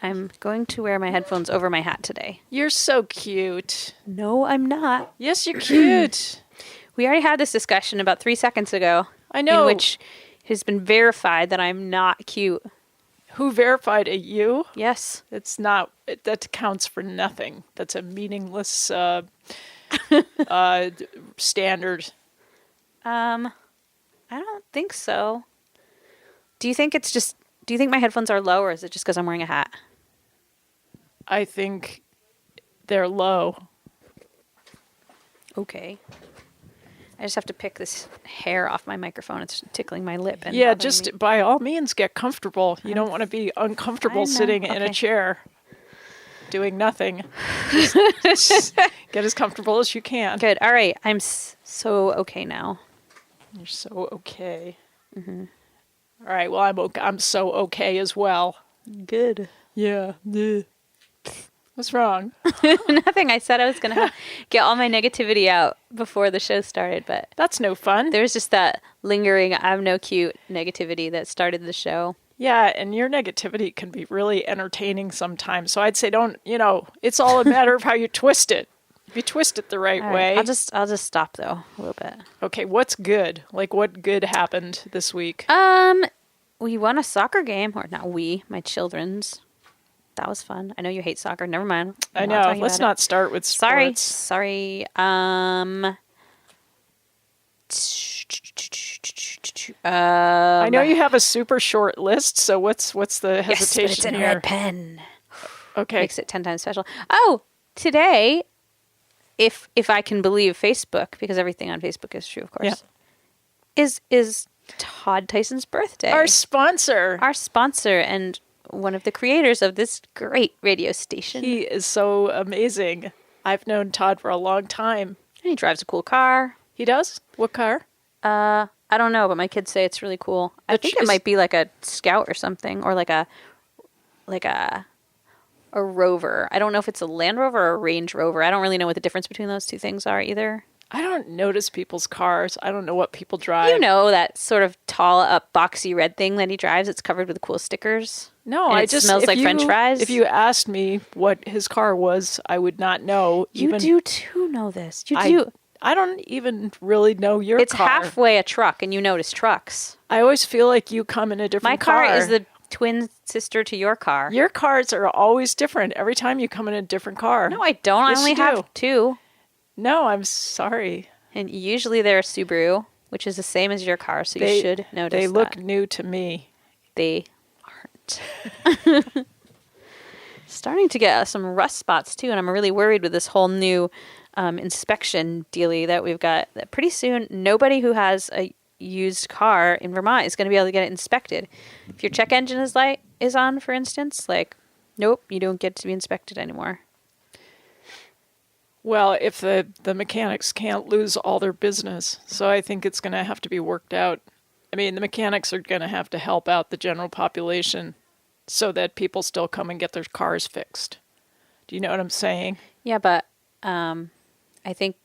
I'm going to wear my headphones over my hat today. You're so cute. No, I'm not. Yes, you're cute. We already had this discussion about 3 seconds ago. I know. In which it has been verified that I'm not cute. Who verified it? You? Yes. It's not. That counts for nothing. That's a meaningless standard. I don't think so. Do you think my headphones are low, or is it just because I'm wearing a hat? I think they're low. Okay. I just have to pick this hair off my microphone. It's tickling my lip. And yeah, bothering just me. by all means get comfortable. You don't want to be uncomfortable sitting in a chair doing nothing. Just get as comfortable as you can. Good. All right. I'm so okay now. You're so okay. Mm-hmm. All right. Well, I'm so okay as well. Good. Yeah. What's wrong? Nothing. I said I was going to get all my negativity out before the show started, but that's no fun. There's just that lingering I'm no cute negativity that started the show. Yeah, and your negativity can be really entertaining sometimes. So I'd say it's all a matter of how you twist it. If you twist it the right way. I'll just stop though a little bit. Okay, what's good? Like what good happened this week? We won a soccer game, or not we, my children's. That was fun. I know you hate soccer. Never mind. I know. Let's not start with sports. Sorry. I know you have a super short list, so what's the hesitation yes, but it's in here? a red pen. Okay. Makes it 10 times special. Oh, today, if I can believe Facebook, because everything on Facebook is true, of course, is Todd Tyson's birthday. Our sponsor, and one of the creators of this great radio station. He is so amazing. I've known Todd for a long time. And he drives a cool car. He does? What car? I don't know, but my kids say it's really cool. I think it might be like a Scout or something, or like a Rover. I don't know if it's a Land Rover or a Range Rover. I don't really know what the difference between those two things are either. I don't notice people's cars. I don't know what people drive. You know that sort of tall up boxy red thing that he drives? It's covered with cool stickers. No, it smells like French fries. If you asked me what his car was, I would not know. You do too know this. You do. I don't even really know your car. It's halfway a truck, and you notice trucks. I always feel like you come in a different car. My car is the twin sister to your car. Your cars are always different. Every time you come in a different car. No, I don't. Yes, I only have two. No, I'm sorry. And usually they're a Subaru, which is the same as your car, so you should notice They that. look new to me. They aren't. Starting to get some rust spots, too, and I'm really worried with this whole new inspection dealie that we've got, that pretty soon nobody who has a used car in Vermont is going to be able to get it inspected. If your check engine is on, for instance, like, nope, you don't get to be inspected anymore. Well, if the mechanics can't lose all their business, so I think it's going to have to be worked out. I mean, the mechanics are going to have to help out the general population so that people still come and get their cars fixed. Do you know what I'm saying? Yeah, but I think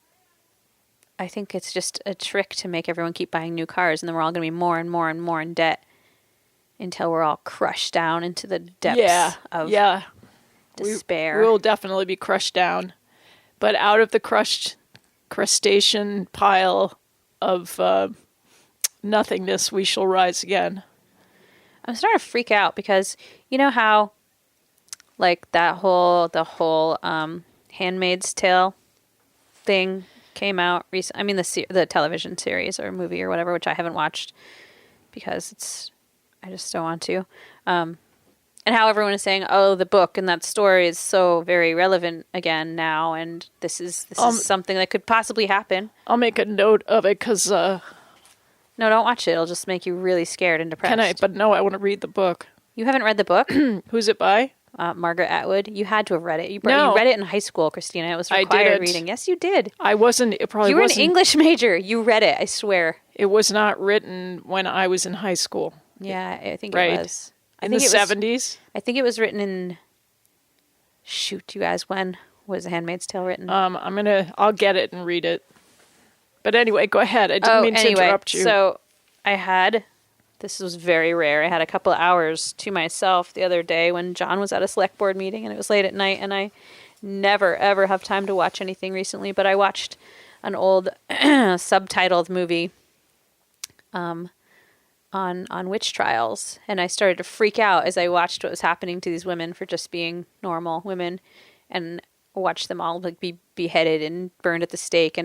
it's just a trick to make everyone keep buying new cars, and then we're all going to be more and more and more in debt until we're all crushed down into the depths of despair. We will definitely be crushed down. But out of the crustacean pile of nothingness, we shall rise again. I'm starting to freak out because you know how, like, the whole Handmaid's Tale thing came out recently. I mean, the television series or movie or whatever, which I haven't watched because I just don't want to. And how everyone is saying, "Oh, the book and that story is so very relevant again now, and this is something that could possibly happen." I'll make a note of it because no, don't watch it. It'll just make you really scared and depressed. Can I? But no, I want to read the book. You haven't read the book? Who's it by? Margaret Atwood. You had to have read it. You No. read it in high school, Christina. It was required reading. Yes, you did. I wasn't. It probably You were wasn't. an English major. You read it. I swear. It was not written when I was in high school. Yeah, I think Right. it was. In the 70s? I think it was written in. Shoot, you guys, when was The Handmaid's Tale written? I'll get it and read it. But anyway, go ahead. I didn't mean to interrupt you. So this was very rare. I had a couple of hours to myself the other day when John was at a select board meeting and it was late at night, and I never ever have time to watch anything recently, but I watched an old subtitled movie on witch trials, and I started to freak out as I watched what was happening to these women for just being normal women, and watched them all like be beheaded and burned at the stake.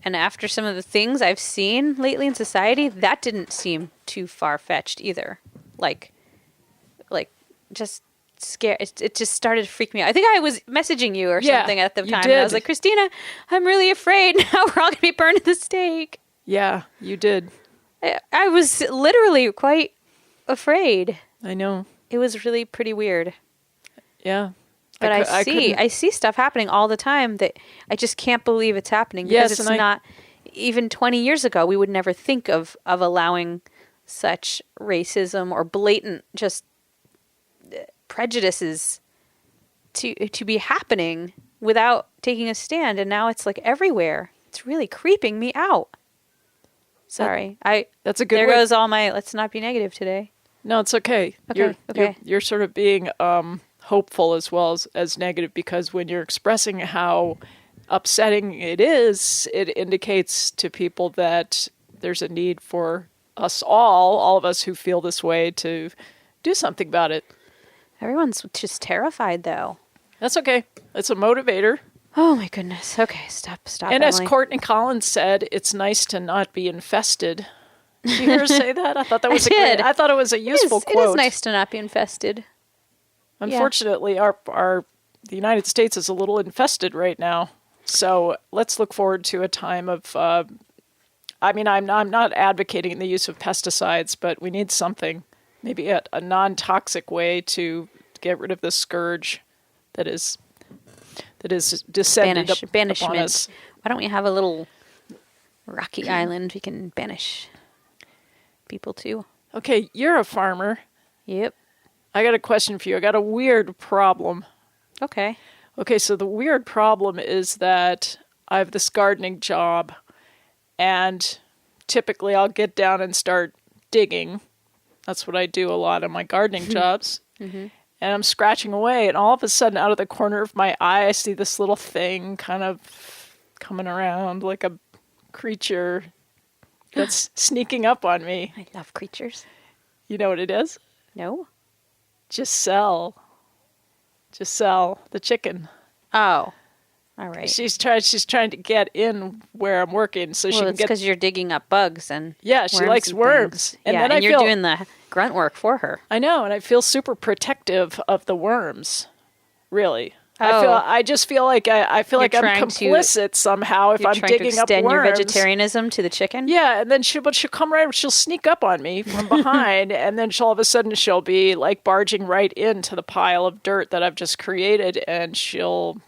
And after some of the things I've seen lately in society, that didn't seem too far-fetched either. Like just scare. It just started to freak me out. I think I was messaging you or something at the time. Did. And I was like, Christina, I'm really afraid now we're all going to be burned at the stake. Yeah, you did. I was literally quite afraid. I know. It was really pretty weird. Yeah. But I see stuff happening all the time that I just can't believe it's happening because it's not. Even 20 years ago, we would never think of allowing such racism or blatant just prejudices to be happening without taking a stand, and now it's like everywhere. It's really creeping me out. Sorry, that's a good. There goes all my. Let's not be negative today. No, it's okay. Okay. You're sort of being hopeful as well as negative, because when you're expressing how upsetting it is, it indicates to people that there's a need for us all of us who feel this way, to do something about it. Everyone's just terrified, though. That's okay. It's a motivator. Oh my goodness. Okay, stop. And Emily. as Courtney Collins said, it's nice to not be infested. Did you hear her say that? I thought that was I thought it was a useful quote. It is nice to not be infested. Unfortunately, the United States is a little infested right now. So let's look forward to a time of. I'm not advocating the use of pesticides, but we need something, maybe a non-toxic way to get rid of this scourge that is descended upon us. Why don't we have a little rocky island we can banish people to? Okay, you're a farmer. Yep. I got a question for you. I got a weird problem. Okay. Okay, so the weird problem is that I have this gardening job, and typically I'll get down and start digging. That's what I do a lot on my gardening jobs. Mm-hmm. And I'm scratching away, and all of a sudden, out of the corner of my eye, I see this little thing kind of coming around like a creature that's sneaking up on me. I love creatures. You know what it is? No. Giselle, the chicken. Oh, all right. She's trying to get in where I'm working, so she can get. Because you're digging up bugs and yeah, she likes worms, and then you're doing the grunt work for her. I know, and I feel super protective of the worms. Really. I just feel like I feel like I'm complicit somehow if I'm digging up worms. You're trying to extend your vegetarianism to the chicken? Yeah, and then she'll come right, she'll sneak up on me from behind, and then all of a sudden she'll be like barging right into the pile of dirt that I've just created, and she'll,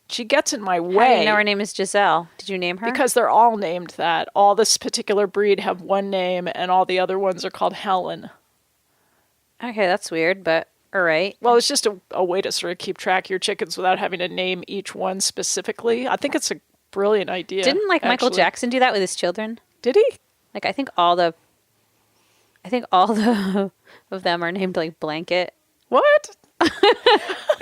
she gets in my way. How do you know her name is Giselle? Did you name her? Because they're all named that. All this particular breed have one name, and all the other ones are called Helen. Okay, that's weird, but all right. Well, it's just a way to sort of keep track of your chickens without having to name each one specifically. I think it's a brilliant idea. Didn't Michael Jackson do that with his children? Did he? I think all the of them are named like Blanket. What?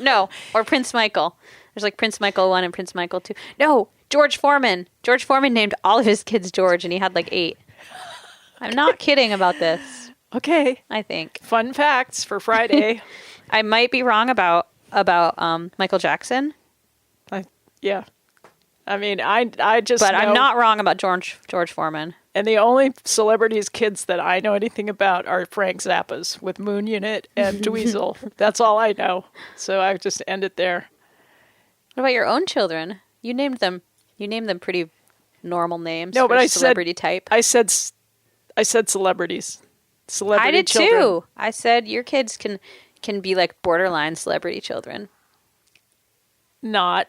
No, or Prince Michael. There's Prince Michael 1 and Prince Michael 2. No, George Foreman. George Foreman named all of his kids George, and he had 8. I'm not kidding about this. Okay. I think. Fun facts for Friday. I might be wrong about Michael Jackson. Yeah. I mean, I just But know, I'm not wrong about George Foreman. And the only celebrities' kids that I know anything about are Frank Zappa's with Moon Unit and Dweezil. That's all I know. So I just end it there. What about your own children? You named them pretty normal names. No, but I celebrity type. I said celebrities. Celebrity I did children. too. I said your kids can be borderline celebrity children. Not.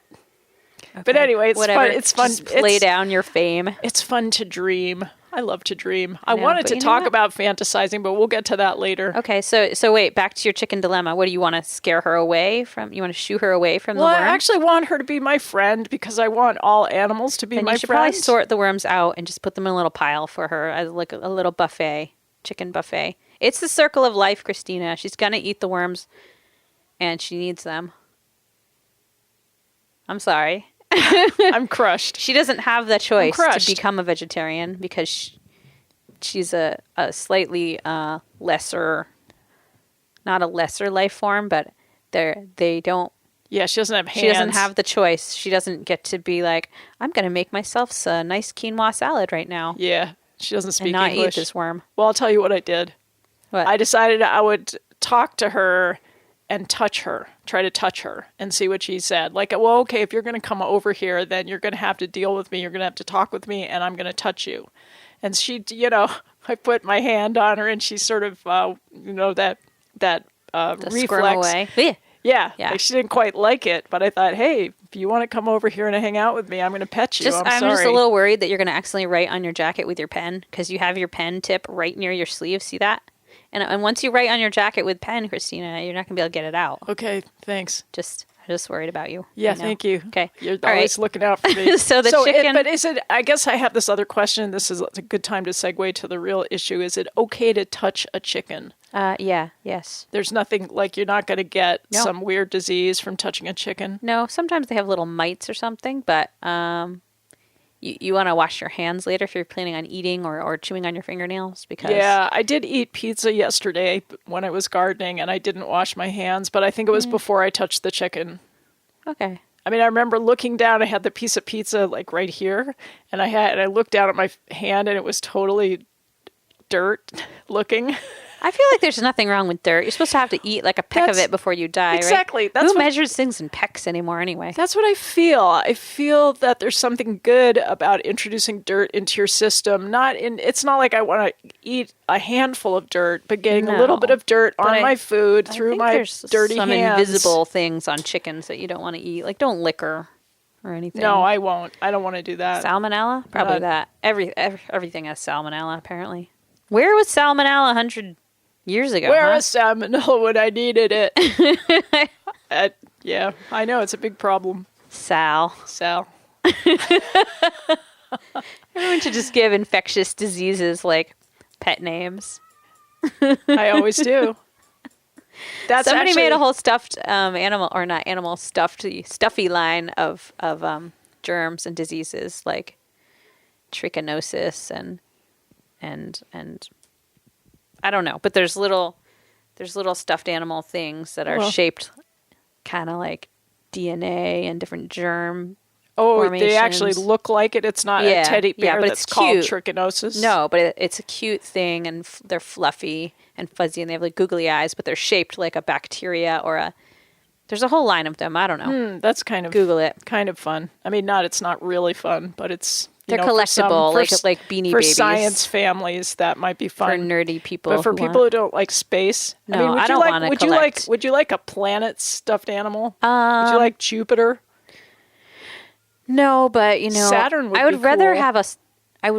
Okay. But anyway, it's Whatever. fun. It's fun. Just lay down your fame. It's fun to dream. I love to dream. I know, wanted to talk about fantasizing, but we'll get to that later. Okay, so wait, back to your chicken dilemma. What do you want to scare her away from? You want to shoo her away from the worms? Well, I actually want her to be my friend because I want all animals to be my friend. You should probably sort the worms out and just put them in a little pile for her as a little buffet, chicken buffet. It's the circle of life, Christina. She's going to eat the worms, and she needs them. I'm sorry. I'm crushed. She doesn't have the choice to become a vegetarian because she's a slightly lesser, not a lesser life form, but they don't. Yeah, she doesn't have hands. She doesn't have the choice. She doesn't get to be like, I'm going to make myself a nice quinoa salad right now. Yeah, she doesn't speak and not English. Eat this worm. Well, I'll tell you what I did. What? I decided I would talk to her and try to touch her and see what she said. Well, okay, if you're going to come over here, then you're going to have to deal with me. You're going to have to talk with me, and I'm going to touch you. And she, I put my hand on her, and she sort of, that reflex. Away. Yeah. She didn't quite like it, but I thought, hey, if you want to come over here and hang out with me, I'm going to pet you. I'm sorry. just a little worried that you're going to accidentally write on your jacket with your pen because you have your pen tip right near your sleeve. See that? And once you write on your jacket with pen, Christina, you're not going to be able to get it out. Okay, thanks. I'm just worried about you. Yeah, thank you. Okay. You're always looking out for me. So chicken... but is it, I guess I have this other question. This is a good time to segue to the real issue. Is it okay to touch a chicken? Yeah, yes. There's nothing, you're not going to get some weird disease from touching a chicken? No, sometimes they have little mites or something, but you want to wash your hands later if you're planning on eating or chewing on your fingernails because... Yeah, I did eat pizza yesterday when I was gardening, and I didn't wash my hands, but I think it was before I touched the chicken. Okay. I mean, I remember looking down, I had the piece of pizza right here, and I looked down at my hand, and it was totally dirt looking. I feel like there's nothing wrong with dirt. You're supposed to have to eat a peck of it before you die, exactly. Right? Who measures things in pecks anymore anyway? That's what I feel. I feel that there's something good about introducing dirt into your system. It's not like I want to eat a handful of dirt, but getting a little bit of dirt on my food through my dirty some hands. Invisible things on chickens that you don't want to eat. Don't lick her or anything. No, I won't. I don't want to do that. Salmonella? Probably that. Everything has salmonella, apparently. Where was salmonella 100 years ago? Where is salmonella when I needed it? Yeah, I know. It's a big problem. Sal. Everyone should just give infectious diseases pet names. I always do. Somebody made a whole stuffed animal, or not animal, stuffy line of germs and diseases like trichinosis and I don't know, but there's little stuffed animal things that are shaped kind of like DNA and different germ. Oh, they actually look like it. It's not a teddy bear but that's it's called cute. trichinosis. No, but it's a cute thing, and they're fluffy and fuzzy, and they have googly eyes, but they're shaped like a bacteria or There's a whole line of them. I don't know. That's kind of Google it. Kind of fun. I mean, it's not really fun, but it's they're collectible, like Beanie for Babies. science families, that might be fun. For nerdy people, but for people who don't like space, no, I mean, I don't want to collect. Would you like a planet stuffed animal? Would you like Jupiter? No, but Saturn would I would be rather cool. have a a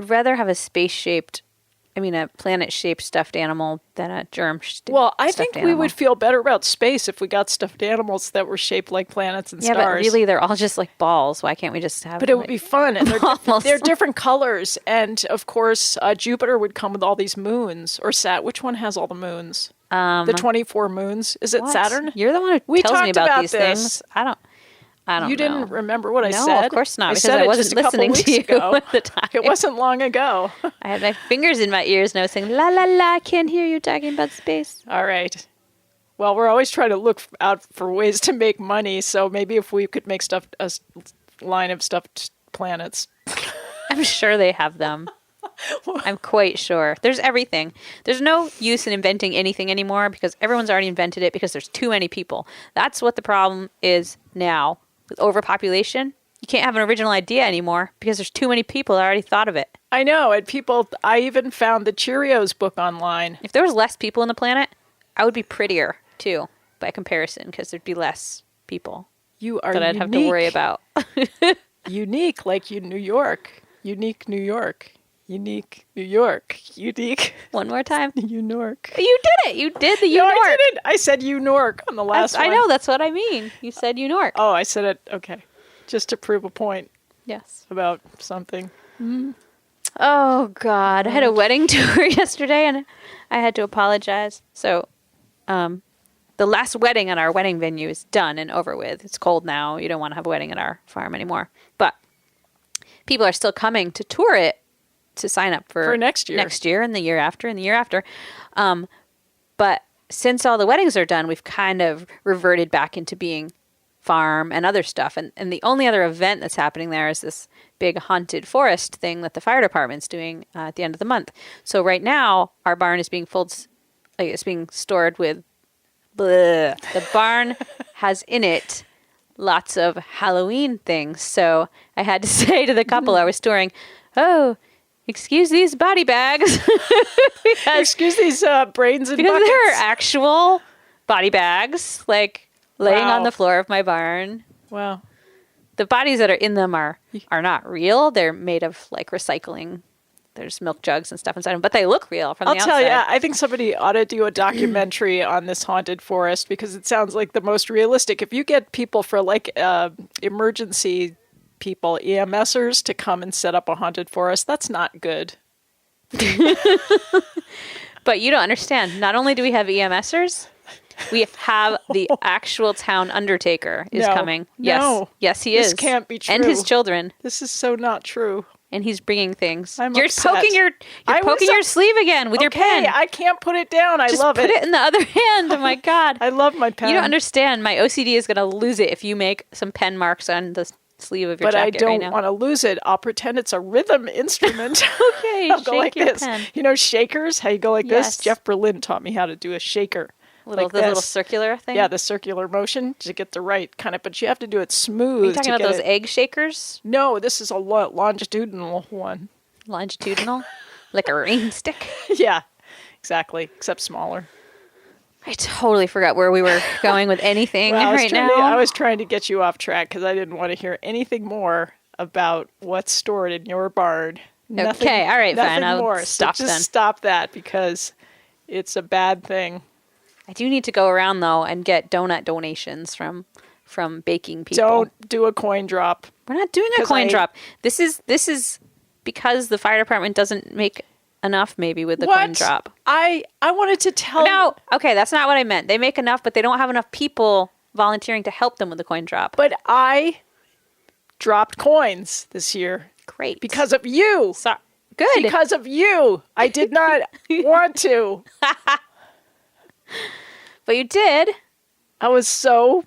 planet-shaped stuffed animal than a germ. Well, I think we would feel better about space if we got stuffed animals that were shaped like planets and stars. Yeah, but really, they're all just like balls. Why can't we just have? But it would be fun, and balls. they're different colors. And of course, Jupiter would come with all these moons. Or which one has all the moons? The 24 moons. Is it What? Saturn? You're the one who tells me about these things. I don't know. You didn't remember what I said? No, of course not, because said I wasn't listening to you ago. at the time. It wasn't long ago. I had my fingers in my ears and I was saying, la, la, la, I can't hear you talking about space. All right. Well, we're always trying to look out for ways to make money, so maybe if we could make a line of stuffed planets. I'm sure they have them. I'm quite sure. There's everything. There's no use in inventing anything anymore because everyone's already invented it because there's too many people. That's what the problem is now. With overpopulation, you can't have an original idea anymore because there's too many people that already thought of it. I know, and I even found the Cheerios book online. If there was less people on the planet, I would be prettier too, by comparison, because there'd be less people You are that I'd have to worry about. Unique, like New York. Unique New York. Unique New York. Unique. One more time. New York. You did it. You did the No, York. I didn't. I said New York on the last one. I know. That's what I mean. You said New York. Oh, I said it. Okay. Just to prove a point Yes. about something. Oh, God. I had a wedding tour yesterday, and I had to apologize. So, the last wedding at our wedding venue is done and over with. It's cold now. You don't want to have a wedding at our farm anymore. But people are still coming to tour it to sign up for next year. Next year and the year after and the year after. But since all the weddings are done, we've kind of reverted back into being farm and other stuff. And the only other event that's happening there is this big haunted forest thing that the fire department's doing at the end of the month. So right now, our barn is being it's being stored with bleh. The barn has in it lots of Halloween things. So I had to say to the couple I was touring, oh, excuse these body bags. Excuse these brains and because buckets. there are actual body bags, like laying on the floor of my barn. Wow. The bodies that are in them are not real. They're made of like recycling. There's milk jugs and stuff inside them, but they look real from the outside. I'll tell you, I think somebody ought to do a documentary on this haunted forest because it sounds like the most realistic. If you get people for like emergency people, EMSers, to come and set up a haunted forest, that's not good. But you don't understand. Not only do we have EMSers, we have the actual town undertaker is coming. Yes. No. Yes, he is. This can't be true. And his children. This is so not true. And he's bringing things. You're poking your sleeve again with your pen. I can't put it down. I love it. Just put it in the other hand. Oh my God. I love my pen. You don't understand. My OCD is going to lose it if you make some pen marks on the sleeve of your jacket right now. But I don't want to lose it. I'll pretend it's a rhythm instrument. Okay, I'll go like this. Pen. You know shakers? How you go like Yes. this? Jeff Berlin taught me how to do a shaker. Little circular thing? Yeah, the circular motion to get the right kind of, but you have to do it smooth. Are you talking about those egg shakers? No, this is a longitudinal one. Longitudinal? Like a rain stick? Yeah, exactly, except smaller. I totally forgot where we were going with anything right now. I was trying to get you off track because I didn't want to hear anything more about what's stored in your barn. Nothing, okay, all right, fine. I'll more. stop so then. Just stop that because it's a bad thing. I do need to go around, though, and get donut donations from baking people. Don't do a coin drop. We're not doing a coin drop. This is because the fire department doesn't make enough, maybe, with the coin drop. I wanted to tell you. No, okay, that's not what I meant. They make enough, but they don't have enough people volunteering to help them with the coin drop. But I dropped coins this year. Great. Because of you. Good. Because of you. I did not want to. But you did. I was so...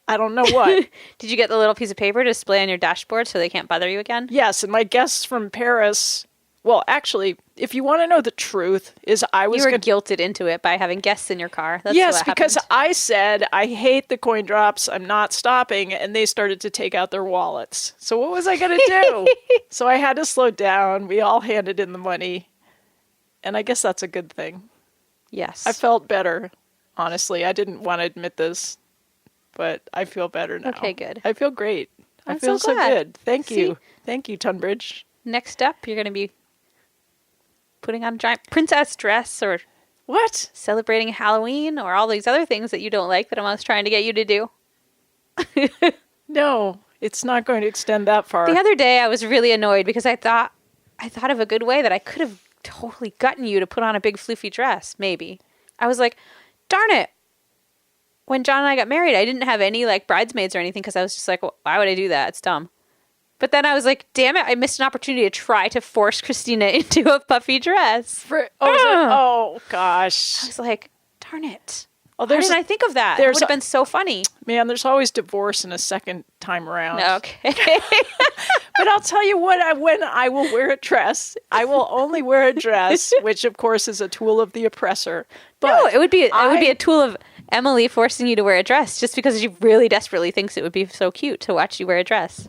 I don't know what. Did you get the little piece of paper to display on your dashboard so they can't bother you again? Yes, and my guests from Paris Well, actually, if you want to know the truth, is I was You were guilted into it by having guests in your car. That's yes, what because happened. I said, I hate the coin drops. I'm not stopping. And they started to take out their wallets. So what was I going to do? So I had to slow down. We all handed in the money. And I guess that's a good thing. Yes. I felt better, honestly. I didn't want to admit this, but I feel better now. Okay, good. I feel great. I'm I feel so so glad. good. Thank See? you. Thank you, Tunbridge. Next up, you're going to be putting on a giant princess dress or What? celebrating Halloween or all these other things that you don't like that I'm always trying to get you to do. No, it's not going to extend that far. The other day I was really annoyed because I thought of a good way that I could have totally gotten you to put on a big floofy dress, maybe. I was like, darn it. When John and I got married, I didn't have any like bridesmaids or anything because I was just like, well, why would I do that? It's dumb. But then I was like, damn it, I missed an opportunity to try to force Christina into a puffy dress. Oh, gosh. I was like, darn it. Oh, Why didn't I think of that? It would have been so funny. Man, there's always divorce in a second time around. Okay. But I'll tell you what, when I will wear a dress, I will only wear a dress, which of course is a tool of the oppressor. But No, it would be a tool of Emily forcing you to wear a dress just because she really desperately thinks it would be so cute to watch you wear a dress.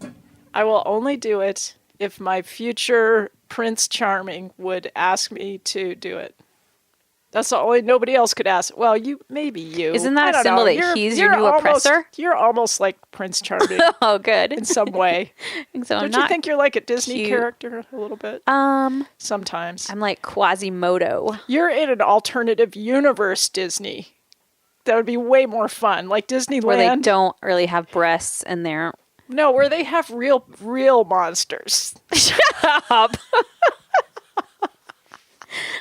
I will only do it if my future Prince Charming would ask me to do it. That's the only, nobody else could ask. Well, maybe you. Isn't that a symbol that he's your new oppressor? You're almost like Prince Charming Oh, good. in some way. So Don't you think you're like a Disney cute. character a little bit? Sometimes. I'm like Quasimodo. You're in an alternative universe Disney. That would be way more fun. Like Disneyland. Where they don't really have breasts and they're... No, where they have real monsters. Shut up.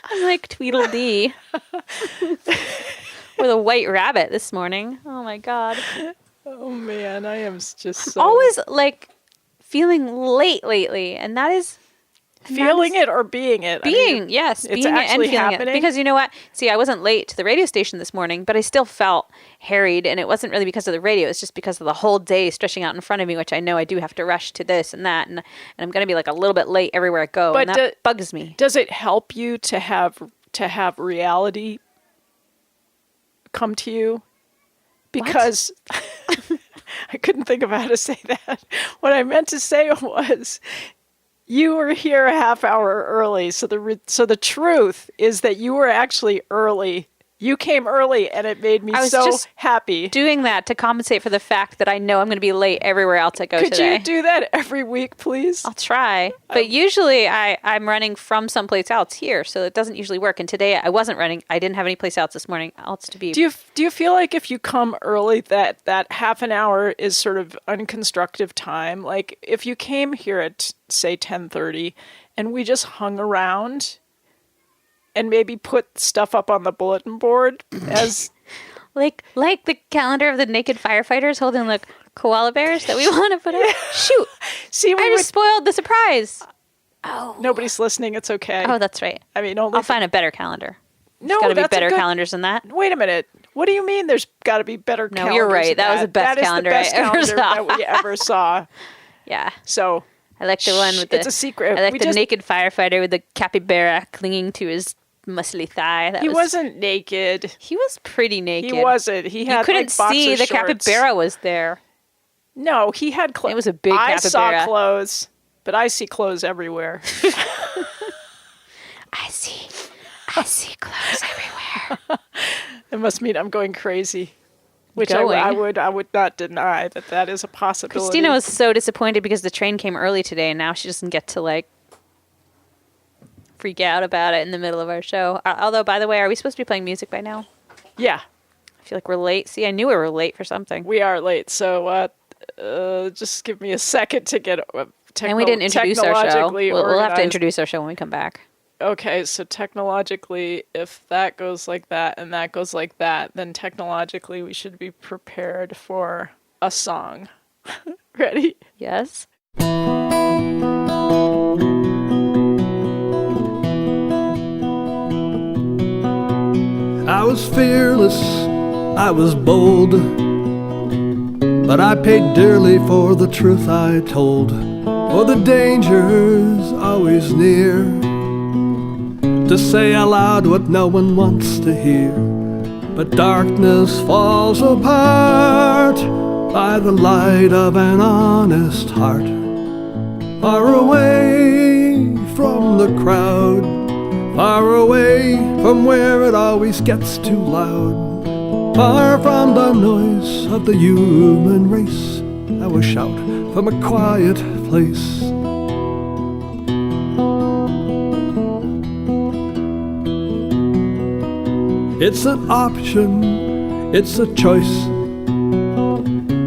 I'm like Tweedledee. With a white rabbit this morning. Oh my god. Oh man, I am just so... Always like feeling late lately, and that is... Feeling it or being it? Yes, it's being it and actually feeling happening? it. Because you know what? See, I wasn't late to the radio station this morning, but I still felt harried, and it wasn't really because of the radio. It's just because of the whole day stretching out in front of me, which I know I do have to rush to this and that, and I'm going to be like a little bit late everywhere I go, But and that bugs me. Does it help you to have reality come to you? Because I couldn't think of how to say that. What I meant to say was... You were here a half hour early, so the truth is that you were actually early. You came early, and it made me so happy. Doing that to compensate for the fact that I know I'm going to be late everywhere else I go today. Could you do that every week, please? I'll try. But usually I'm running from someplace else here, so it doesn't usually work. And today I wasn't running. I didn't have any place else this morning else to be. Do you feel like if you come early that half an hour is sort of unconstructive time? Like if you came here at, say, 10:30 and we just hung around and maybe put stuff up on the bulletin board as... like the calendar of the naked firefighters holding the koala bears that we want to put up. Shoot. See, I just spoiled the surprise. Oh. Nobody's listening. It's okay. Oh, that's right. I mean, I'll find a better calendar. No, There's got to be better calendars than that. Wait a minute. What do you mean there's got to be better calendars? No, you're right. That was the best calendar I ever saw. That we ever saw. Yeah. So... I like the one with it's a secret. I like the naked firefighter with the capybara clinging to his muscly thigh. He wasn't naked. He was pretty naked. He wasn't. He had, you couldn't see the shorts. capybara was there. No, he had clothes. It was a big capybara. I saw clothes, but I see clothes everywhere. I see clothes everywhere. It must mean I'm going crazy. Which I would not deny that is a possibility. Christina was so disappointed because the train came early today, and now she doesn't get to like freak out about it in the middle of our show. Although, by the way, are we supposed to be playing music by now? Yeah. I feel like we're late. See, I knew we were late for something. We are late, so just give me a second to get and we didn't introduce our show. We'll have to introduce our show when we come back. Okay, so technologically, if that goes like that and that goes like that, then technologically we should be prepared for a song. Ready? Yes. I was fearless, I was bold, but I paid dearly for the truth I told. For the danger's always near, to say aloud what no one wants to hear. But darkness falls apart by the light of an honest heart. Far away from the crowd, far away from where it always gets too loud, far from the noise of the human race, I will shout from a quiet place. It's an option, it's a choice.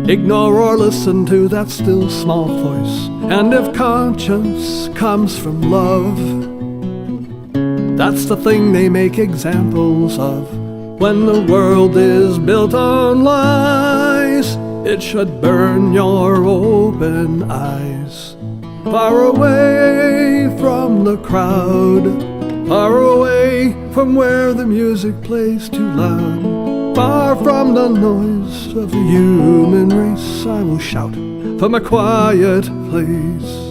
Ignore or listen to that still small voice. And if conscience comes from love, that's the thing they make examples of. When the world is built on lies, it should burn your open eyes. Far away from the crowd, far away from where the music plays too loud, far from the noise of the human race, I will shout from a quiet place.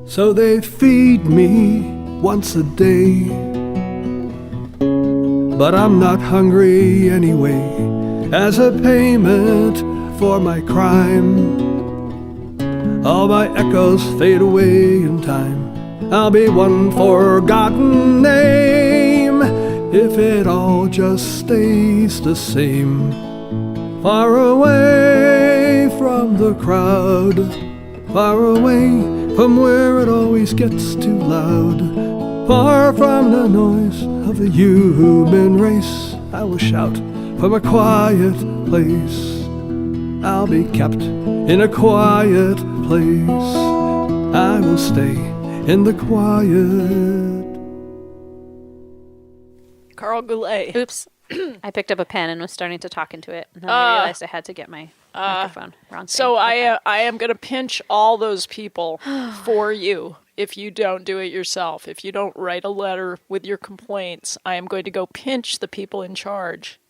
So they feed me once a day, but I'm not hungry anyway. As a payment for my crime, all my echoes fade away in time. I'll be one forgotten name if it all just stays the same. Far away from the crowd, far away from where it always gets too loud, far from the noise of the human race, I will shout from a quiet place. I'll be kept in a quiet place. I will stay in the quiet. Carl Goulet. Oops. I picked up a pen and was starting to talk into it. And then I realized I had to get my microphone. Wrong thing. So I am going to pinch all those people for you if you don't do it yourself. If you don't write a letter with your complaints, I am going to go pinch the people in charge.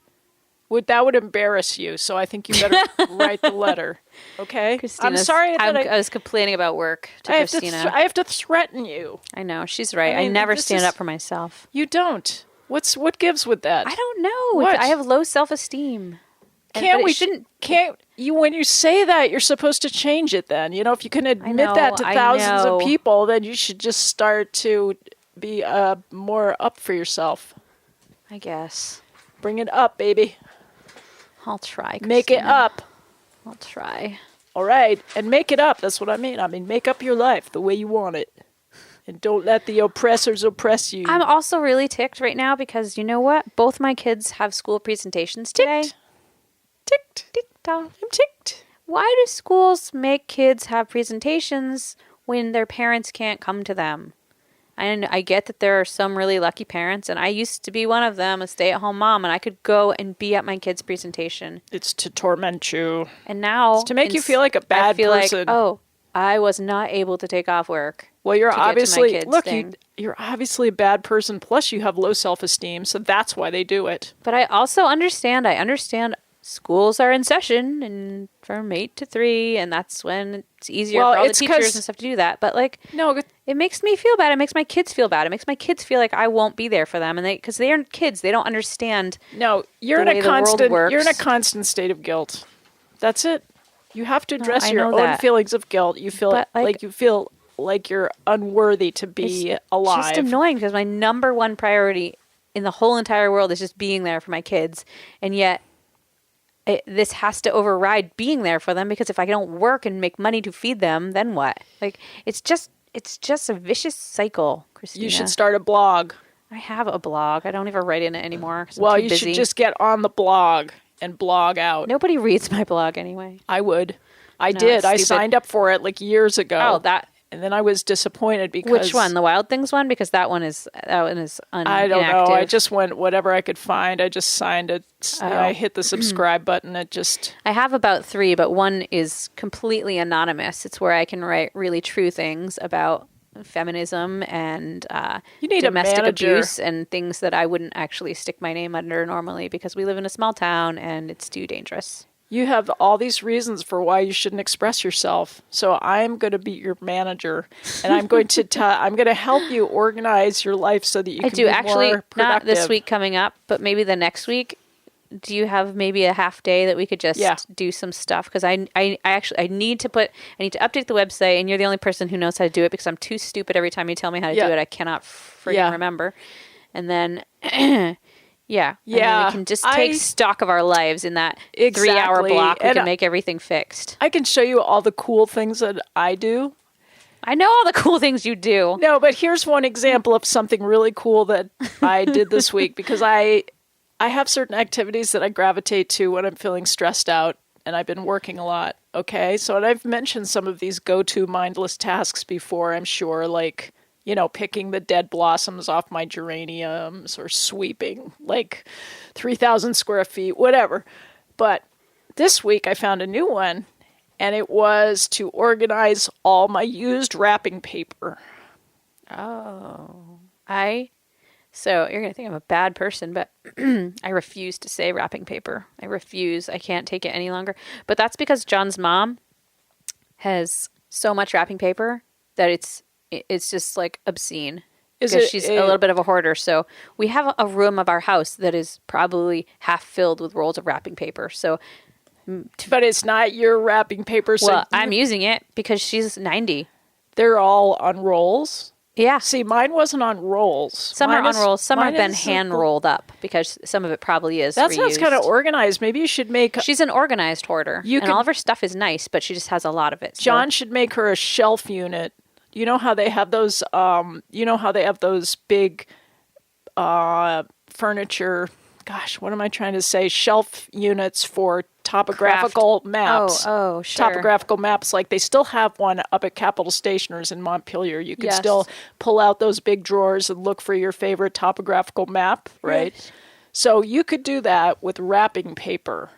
That would embarrass you, so I think you better write the letter. Okay? I'm sorry that I was complaining about work to Christina. I have to threaten you. I know, she's right. I never stand up for myself. You don't. What gives with that? I don't know. What? I have low self-esteem. Can't you when you say that, you're supposed to change it then. You know, if you can admit that to thousands of people, then you should just start to be more up for yourself. I guess. Bring it up, baby. I'll try, Christina. Make it up. I'll try. All right. And make it up. That's what I mean. I mean, make up your life the way you want it. And don't let the oppressors oppress you. I'm also really ticked right now because you know what? Both my kids have school presentations today. Ticked. I'm ticked. Why do schools make kids have presentations when their parents can't come to them? And I get that there are some really lucky parents, and I used to be one of them, a stay-at-home mom, and I could go and be at my kid's presentation. It's to torment you. And now... It's to make you feel like a bad person. I feel like, oh, I was not able to take off work. Well, you're obviously... Look, you're obviously a bad person, plus you have low self-esteem, so that's why they do it. But I also understand... schools are in session and from 8 to 3, and that's when it's easier for all the teachers and stuff to do that. But no, it makes me feel bad. It makes my kids feel bad. It makes my kids feel like I won't be there for them, and because they are kids, they don't understand. No, you're in a constant state of guilt. That's it. You have to address your own feelings of guilt. You feel like you're unworthy to be alive. It's just annoying because my number one priority in the whole entire world is just being there for my kids, and yet. This has to override being there for them because if I don't work and make money to feed them, then what? It's just a vicious cycle, Christina. You should start a blog. I have a blog. I don't even write in it anymore. Well, you should just get on the blog and blog out. Nobody reads my blog anyway. I would. I did. I signed up for it years ago. Oh, and then I was disappointed because... Which one? The Wild Things one? Because that one is I don't know. I just went whatever I could find. I just signed it. I hit the subscribe button. I have about 3, but one is completely anonymous. It's where I can write really true things about feminism and You need a domestic manager. abuse and things that I wouldn't actually stick my name under normally because we live in a small town and it's too dangerous. You have all these reasons for why you shouldn't express yourself. So I'm going to be your manager, and I'm going to I'm going to help you organize your life so that you can be more productive. Not this week coming up, but maybe the next week. Do you have maybe a half day that we could just do some stuff? Because I need to update the website, and you're the only person who knows how to do it because I'm too stupid every time you tell me how to do it. I cannot freaking remember. And then, and then we can just take stock of our lives in that 3-hour block. We can make everything fixed. I can show you all the cool things that I do. I know all the cool things you do. No, but here's one example of something really cool that I did this week because I have certain activities that I gravitate to when I'm feeling stressed out, and I've been working a lot, okay? So, and I've mentioned some of these go-to mindless tasks before, I'm sure, like, picking the dead blossoms off my geraniums or sweeping, like, 3,000 square feet, whatever. But this week I found a new one, and it was to organize all my used wrapping paper. Oh. So you're going to think I'm a bad person, but I refuse to say wrapping paper. I refuse. I can't take it any longer. But that's because John's mom has so much wrapping paper that it's just like obscene. Because she's a little bit of a hoarder. So we have a room of our house that is probably half filled with rolls of wrapping paper. So, but it's not your wrapping paper. So I'm using it because she's 90. They're all on rolls. Yeah. See, mine wasn't on rolls. Some are on rolls. Some have been hand rolled up because some of it probably is That reused. sounds kind of organized. Maybe you should make... She's an organized hoarder. All of her stuff is nice, but she just has a lot of it. John should make her a shelf unit. You know how they have those... big furniture... Gosh, what am I trying to say? Shelf units for topographical maps. Oh, sure. Topographical maps. Like they still have one up at Capitol Stationers in Montpelier. You could still pull out those big drawers and look for your favorite topographical map, right? Yes. So you could do that with wrapping paper.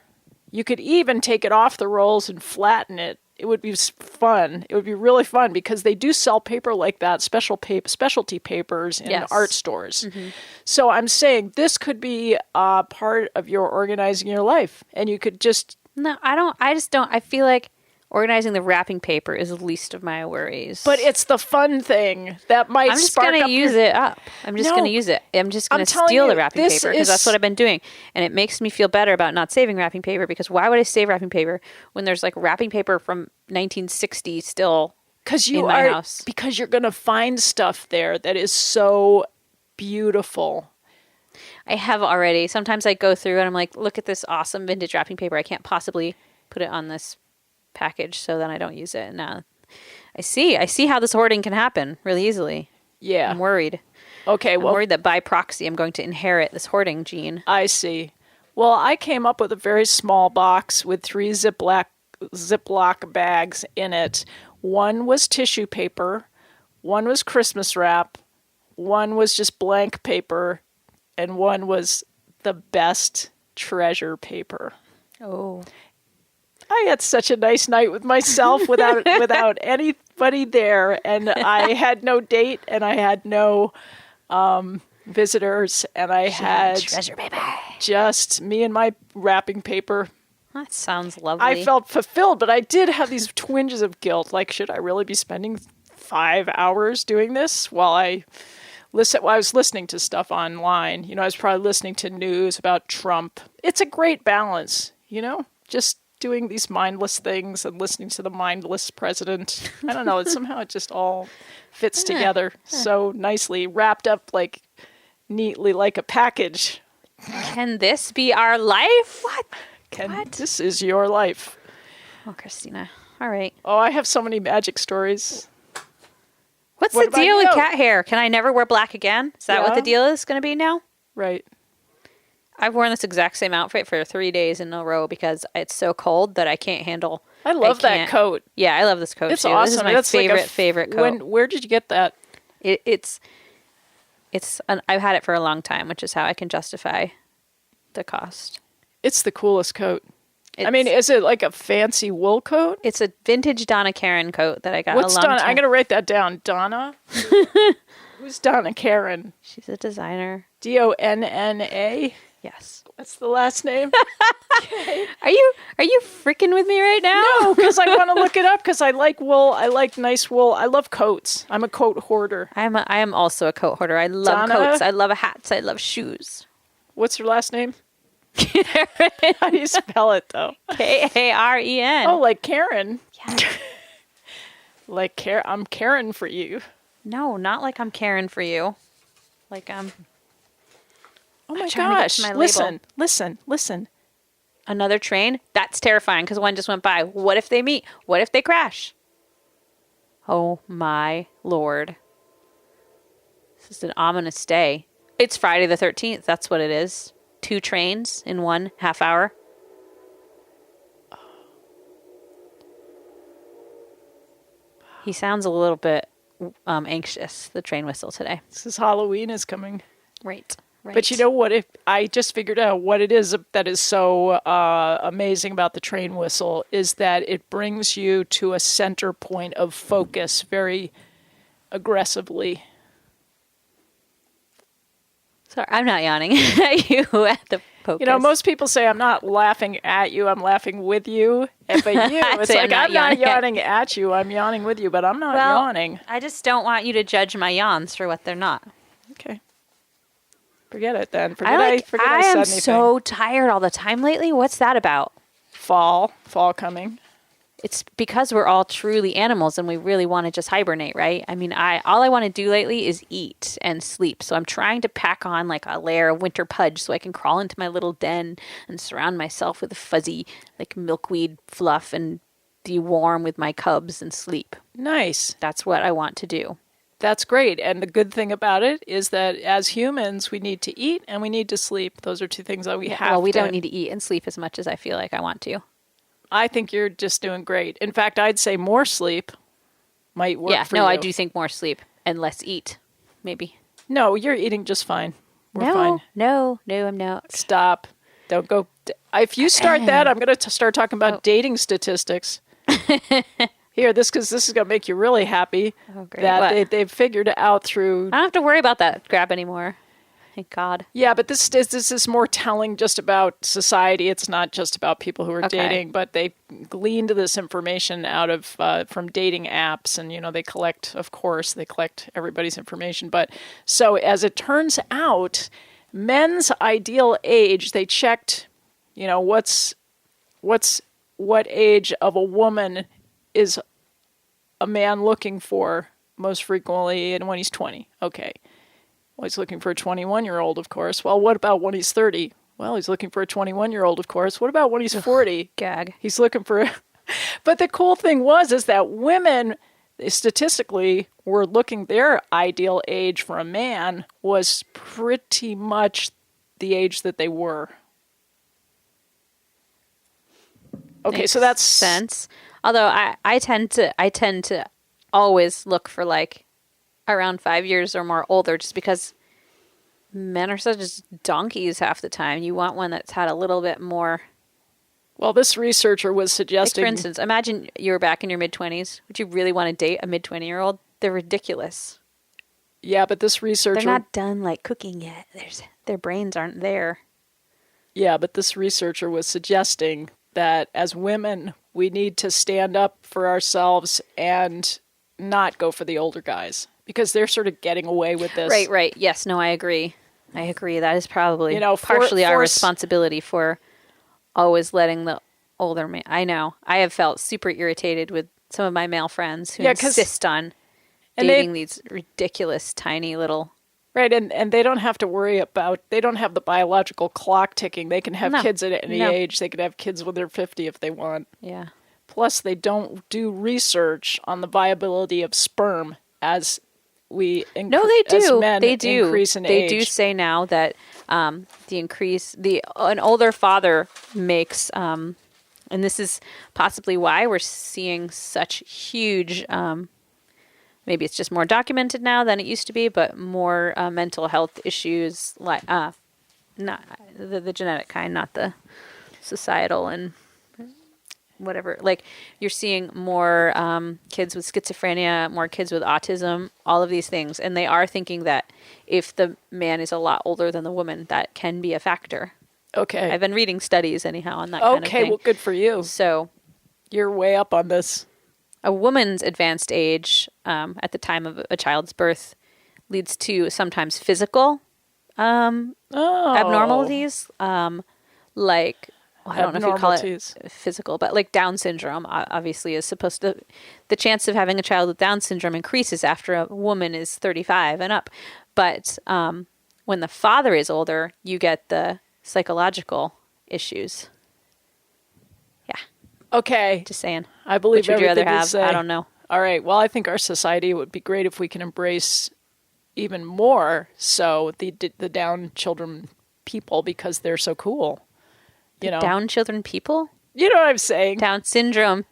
You could even take it off the rolls and flatten it. It would be fun. It would be really fun because they do sell paper like that, specialty papers in art stores. Mm-hmm. So I'm saying this could be part of your organizing your life. And you could just... No, I just don't. I feel like organizing the wrapping paper is the least of my worries. But it's the fun thing that might I'm just going to use it up. I'm just going to use it. I'm just going to steal the wrapping paper because that's what I've been doing. And it makes me feel better about not saving wrapping paper because why would I save wrapping paper when there's like wrapping paper from 1960 still in my house? Because you're going to find stuff there that is so beautiful. I have already. Sometimes I go through and I'm like, look at this awesome vintage wrapping paper. I can't possibly put it on this package, so then I don't use it. Now I see how this hoarding can happen really easily. Yeah. I'm worried. Okay, I'm worried that by proxy I'm going to inherit this hoarding gene. I see. Well, I came up with a very small box with 3 Ziploc bags in it. One was tissue paper, one was Christmas wrap, one was just blank paper, and one was the best treasure paper. Oh. I had such a nice night with myself without anybody there, and I had no date, and I had no visitors, and I had treasure paper. Just me and my wrapping paper. That sounds lovely. I felt fulfilled, but I did have these twinges of guilt. Like, should I really be spending 5 hours doing this while I was listening to stuff online? I was probably listening to news about Trump. It's a great balance, just doing these mindless things and listening to the mindless president. I don't know. Somehow it just all fits together so nicely, wrapped up like neatly like a package. Can this be our life? What? This is your life. Oh, Christina. All right. Oh, I have so many magic stories. What's the deal with cat hair? Can I never wear black again? Is that what the deal is going to be now? Right. I've worn this exact same outfit for 3 days in a row because it's so cold that I can't handle. I love that coat. Yeah, I love this coat it's too. Awesome. This is my favorite coat. Where did you get that? I've had it for a long time, which is how I can justify the cost. It's the coolest coat. I mean, is it like a fancy wool coat? It's a vintage Donna Karan coat that I got What's a long Donna? time. I'm going to write that down. Donna? Who's Donna Karan? She's a designer. Donna? Yes. What's the last name? Are you freaking with me right now? No, because I want to look it up because I like wool. I like nice wool. I love coats. I'm a coat hoarder. I am also a coat hoarder. I love Donna? coats. I love hats. I love shoes. What's her last name? How do you spell it, though? Karen. Oh, like Karen. Yeah. Like I'm Karen for you. No, not like I'm caring for you. Like I'm. Oh my trying to get gosh! to my label. Listen. Another train? That's terrifying because one just went by. What if they meet? What if they crash? Oh my Lord. This is an ominous day. It's Friday the 13th. That's what it is. 2 trains in 1.5 hour. He sounds a little bit anxious, the train whistle today. This is Halloween is coming. Right. But you know what? If I just figured out what it is that is so amazing about the train whistle is that it brings you to a center point of focus very aggressively. Sorry, I'm not yawning at you at the focus. You know, most people say I'm not laughing at you, I'm laughing with you. But you, it's like I'm not yawning at you, I'm yawning with you, but I'm not yawning. I just don't want you to judge my yawns for what they're not. Okay. Forget it then. Forget I I said am anything. so tired all the time lately. What's that about? Fall coming. It's because we're all truly animals and we really want to just hibernate, right? I mean, all I want to do lately is eat and sleep. So I'm trying to pack on like a layer of winter pudge so I can crawl into my little den and surround myself with fuzzy like milkweed fluff and be warm with my cubs and sleep. Nice. That's what I want to do. That's great. And the good thing about it is that as humans, we need to eat and we need to sleep. Those are 2 things that we have Well, we don't need to eat and sleep as much as I feel like I want to. I think you're just doing great. In fact, I'd say more sleep might work for you. I do think more sleep and less eat, maybe. No, you're eating just fine. We're no, fine. No, I'm not. Stop. Don't go. If you start that, I'm going to start talking about dating statistics. Here, because this is going to make you really happy that they've figured out through... I don't have to worry about that crap anymore. Thank God. Yeah, but this is more telling just about society. It's not just about people who are dating, but they gleaned this information out of from dating apps, and they collect everybody's information. But so as it turns out, men's ideal age, they checked, what age of a woman is a man looking for most frequently, and when he's 20. Okay. Well, he's looking for a 21-year-old, of course. Well, what about when he's 30? Well, he's looking for a 21-year-old, of course. What about when he's 40? Gag. He's looking for... But the cool thing is that women, statistically, were looking... Their ideal age for a man was pretty much the age that they were. Okay, Makes so that's... sense. Although I tend to always look for like around 5 years or more older, just because men are such donkeys half the time. You want one that's had a little bit more. Well, this researcher was suggesting... Like, for instance, imagine you were back in your mid-20s. Would you really want to date a mid-20-year-old? They're ridiculous. Yeah, but this researcher... They're not done like cooking yet. Their brains aren't there. Yeah, but this researcher was suggesting that as women, we need to stand up for ourselves and not go for the older guys, because they're sort of getting away with this. Right. Yes, no, I agree. That is probably partially our responsibility for always letting the older man. I know. I have felt super irritated with some of my male friends who insist on dating these ridiculous tiny little... Right, and they don't have to worry about... They don't have the biological clock ticking. They can have kids at any age. They can have kids when they're 50 if they want. Yeah. Plus, they don't do research on the viability of sperm as we No, they do. As men they do. Increase in they age. do say now that an older father makes, and this is possibly why we're seeing such huge, maybe it's just more documented now than it used to be, but more mental health issues, like not the genetic kind, not the societal and whatever. Like you're seeing more kids with schizophrenia, more kids with autism, all of these things. And they are thinking that if the man is a lot older than the woman, that can be a factor. Okay. I've been reading studies anyhow on that kind of thing. Okay, well, good for you. So you're way up on this. a woman's advanced age at the time of a child's birth leads to sometimes physical abnormalities, like I don't know if you call it physical, but like Down syndrome obviously is supposed to, the chance of having a child with Down syndrome increases after a woman is 35 and up. But when the father is older, you get the psychological issues. Yeah. Okay. Just saying. I believe Which would you rather everything you have? say. I don't know. All right. Well, I think our society would be great if we can embrace even more so the Down children people because they're so cool. You know, Down children people? You know what I'm saying? Down syndrome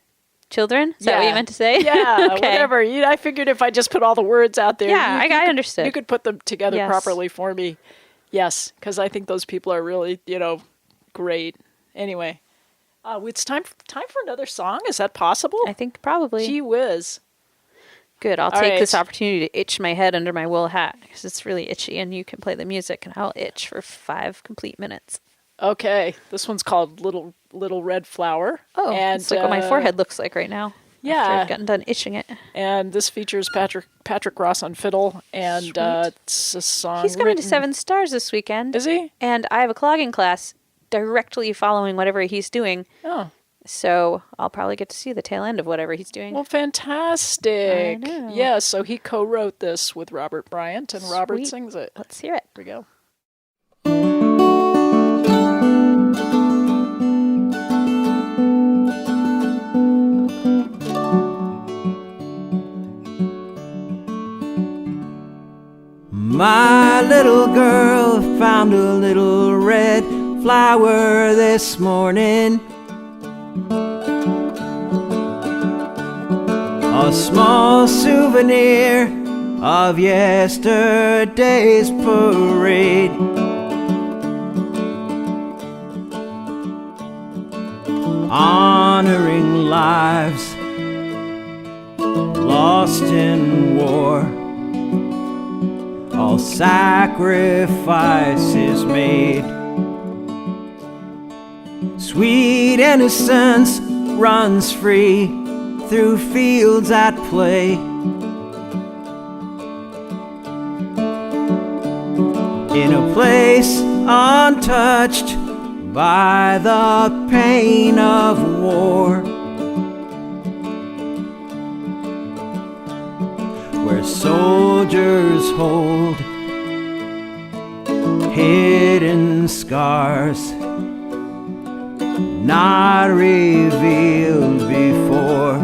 children? Is that what you meant to say? Yeah, Okay. whatever. I figured if I just put all the words out there, Yeah, I understood. You could put them together Yes. properly for me. Yes, because I think those people are really, great. Anyway, it's time for another song. Is that possible? I think probably. Gee whiz. Good. I'll All take right. this opportunity to itch my head under my wool hat because it's really itchy and you can play the music and I'll itch for 5 complete minutes. Okay, this one's called Little Red Flower. Oh, and it's like what my forehead looks like right now. Yeah. After I've gotten done itching it. And this features Patrick Ross on fiddle, and it's a song. He's coming to 7 Stars this weekend. Is he? And I have a clogging class directly following whatever he's doing. Oh. So I'll probably get to see the tail end of whatever he's doing. Well, fantastic. I know. Yeah, so he co-wrote this with Robert Bryant, and Robert Sweet. sings it. Let's hear it. Here we go. My little girl found a little red flower this morning. A small souvenir of yesterday's parade. Honoring lives lost in war. All sacrifices made. Sweet innocence runs free through fields at play. In a place untouched by the pain of war, where soldiers hold hidden scars not revealed before.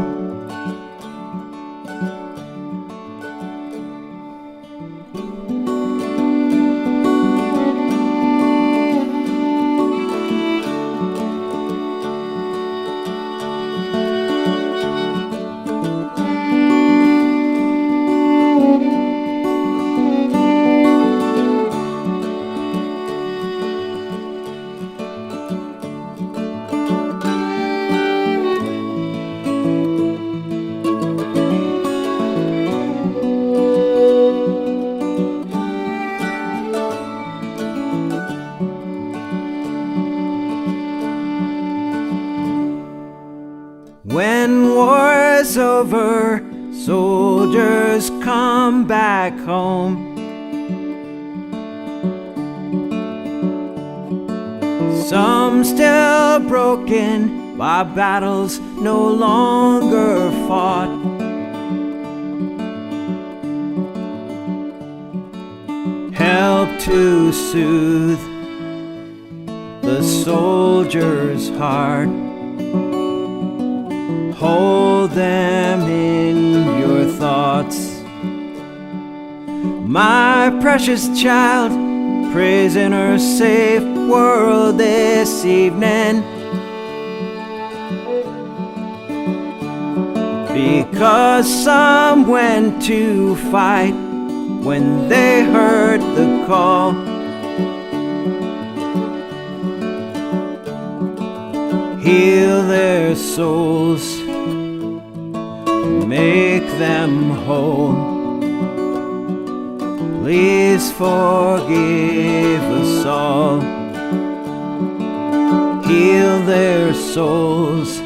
When war's over, soldiers come back home. Some still broken by battles no longer fought. Help to soothe the soldier's heart. Hold them in your thoughts. My precious child, prisoner safe world this evening. Because some went to fight when they heard the call. Heal their souls, make them whole. Please forgive us all, heal their souls,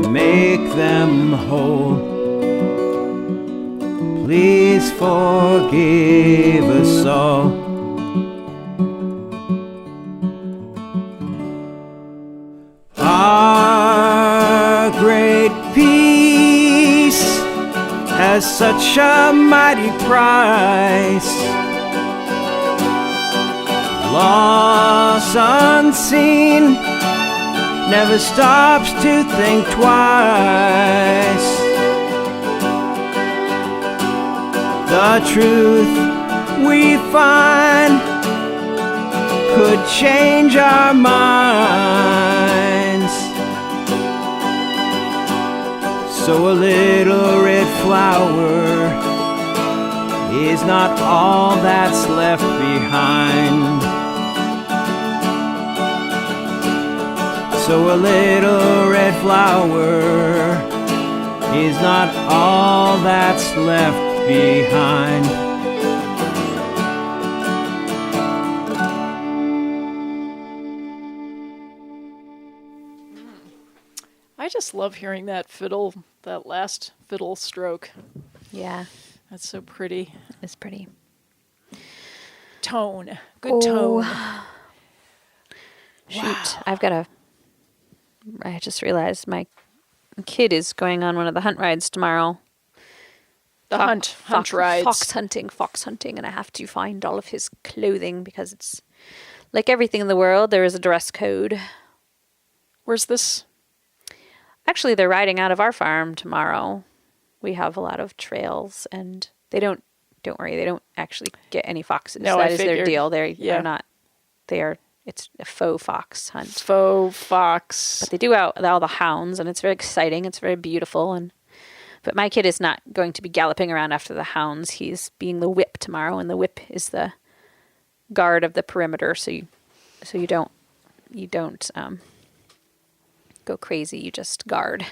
make them whole. Please forgive us all. Our great peace has such a mighty price, loss unseen never stops to think twice. The truth we find could change our minds. So a little red flower is not all that's left behind. So a little red flower is not all that's left behind. I just love hearing that fiddle, that last fiddle stroke. Yeah, That's so pretty. it's pretty. Tone. Good tone. Shoot, I just realized my kid is going on one of the hunt rides tomorrow. The hunt rides. Fox hunting, and I have to find all of his clothing because it's like everything in the world, there is a dress code. Where's this? Actually, they're riding out of our farm tomorrow. We have a lot of trails, and don't worry, they don't actually get any foxes. No, that I is their figured. deal. Yeah. It's a faux fox hunt. Faux fox. But they do out all the hounds, and it's very exciting. It's very beautiful, but my kid is not going to be galloping around after the hounds. He's being the whip tomorrow, and the whip is the guard of the perimeter. So you don't go crazy. You just guard.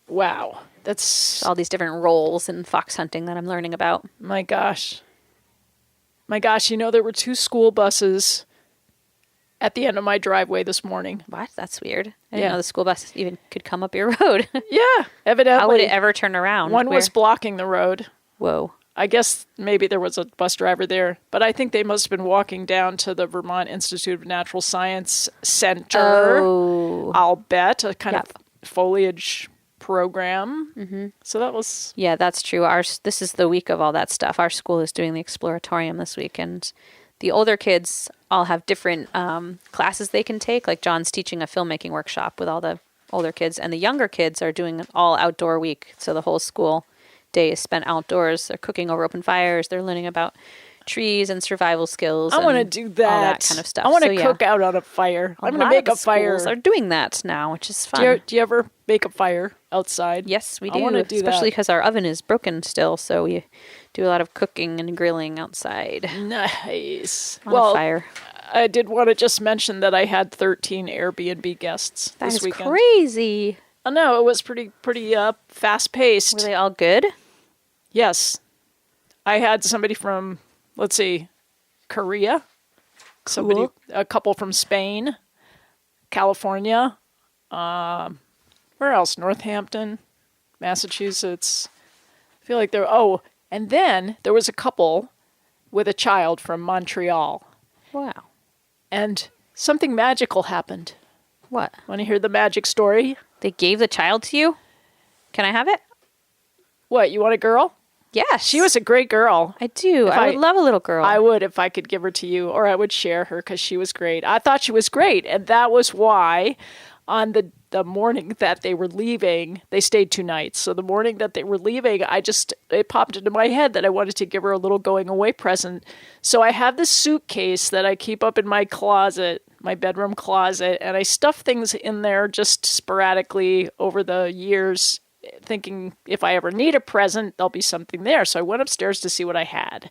Wow. That's All these different roles in fox hunting that I'm learning about. my gosh. My gosh, there were 2 school buses at the end of my driveway this morning. What? That's weird. I didn't Yeah. know the school bus even could come up your road. Yeah, evidently. How would it ever turn around? One was Where? blocking the road. Whoa. I guess maybe there was a bus driver there, but I think they must have been walking down to the Vermont Institute of Natural Science Center. Oh. I'll bet, a kind Yep. of foliage program. Mm-hmm. So that was... Yeah, that's true. This is the week of all that stuff. Our school is doing the exploratorium this week, and the older kids all have different classes they can take. Like John's teaching a filmmaking workshop with all the older kids, and the younger kids are doing an all outdoor week. So the whole school day is spent outdoors. They're cooking over open fires. They're learning about trees and survival skills. I want to and do that. all that kind of stuff. I want to So, yeah. cook out on a fire. I'm going to make a fire. Schools are doing that now, which is fun. Do you ever make a fire outside? Yes, we I do. wanna do Especially that. because our oven is broken still, so we do a lot of cooking and grilling outside Nice. on a fire. I did want to just mention that I had 13 Airbnb guests That this is weekend. crazy. I know, it was pretty fast paced. Were they all good? Yes. I had somebody from, let's see, Korea. Somebody, Cool. a couple from Spain, California. Where else? Northampton, Massachusetts. I feel like and then there was a couple with a child from Montreal. Wow. And something magical happened. What? Want to hear the magic story? They gave the child to you? Can I have it? What, you want a girl? Yes. She was a great girl. I do. If I would love a little girl. I would if I could give her to you, or I would share her because she was great. I thought she was great, and that was why on the morning that they were leaving, they stayed 2 nights. So the morning that they were leaving, it popped into my head that I wanted to give her a little going away present. So I have this suitcase that I keep up in my closet, my bedroom closet, and I stuff things in there just sporadically over the years, thinking if I ever need a present, there'll be something there. So I went upstairs to see what I had.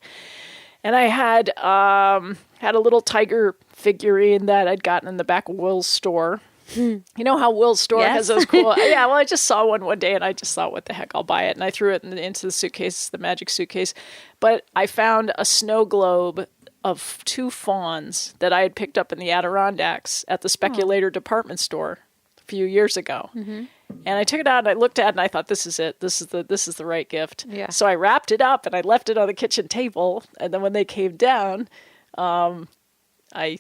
And I had a little tiger figurine that I'd gotten in the back of Will's store. You know how Will's store Yes. has those cool... Yeah, well, I just saw one day, and I just thought, what the heck, I'll buy it. And I threw it into the suitcase, the magic suitcase. But I found a snow globe of 2 fawns that I had picked up in the Adirondacks at the Speculator department store a few years ago. Mm-hmm. And I took it out, and I looked at it, and I thought, this is it. This is the right gift. Yeah. So I wrapped it up, and I left it on the kitchen table. And then when they came down, I